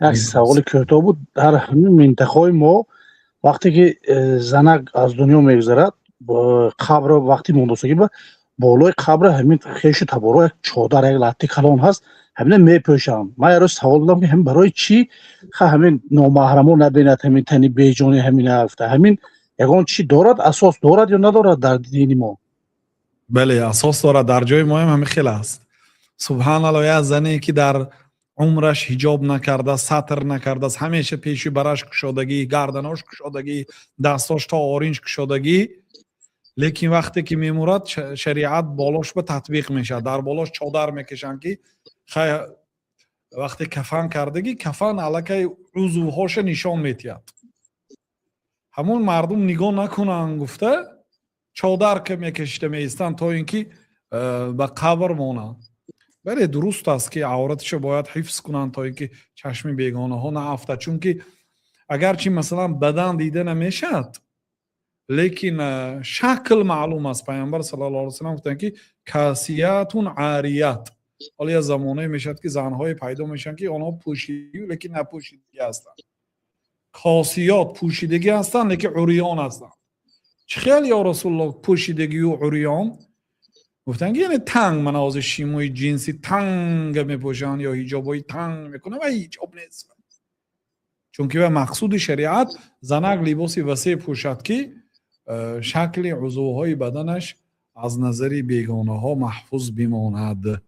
یک سوال کوتاه بود. در همین منطقه ما وقتی که زنک از دنیا میگذرد با قبر وقتی مونده با بالای قبر همین خیش تبارو یک چادر یک لطی کلان هست همین میپوشن. من یه روز سوال دادم که همین برای چی همین نامحرمو نبیند همین تنی بیجانی همین هفته همین یگان چی دارد اساس دارد یا ندارد در دین ما؟ بله اساس دارد. در جای ما هم همین خیلی است. سبحان الله. یا زنی که در عمرش حجاب نکرده، سطر نکرده، همیشه پیشی برش کشادگی، گردناش کشادگی، دستاش تا آرینج کشادگی، لیکن وقتی که میمورد شریعت بالاش به تطبیق میشه، در بالاش چادر میکشن که وقتی کفن کردگی کفن علاکه عضوهاش نشان میتید، همون مردم نگاه نکنن گفته چادر که میکشته میستن تا اینکه به قبر مونن. بله درست است که عورتش باید حفظ کنن تا اینکه چشم بیگانه ها نافته، چون که اگرچه مثلا بدن دیده نمیشد لیکن شکل معلوم است. پیامبر صلی الله علیه و سلم گفتن که کاسیاتون عاریات. حالا یه زمانه میشد که زنهای پیدا میشن که آنها پوشیده لیکن نپوشیده هستن، کاسیات پوشیدگی هستن لیکن عریان هستن. چه خیلی یا رسول الله پوشیدگی و عریان؟ گفتن که یعنی تنگ، مناظر شیموی جنسی تنگ میپوشن یا حجابای تنگ میکنن و حجاب نیست، چون که به مقصود شریعت زنک لباسی وسیع پوشد که شکل عضوهای بدنش از نظر بیگانه ها محفوظ بماند.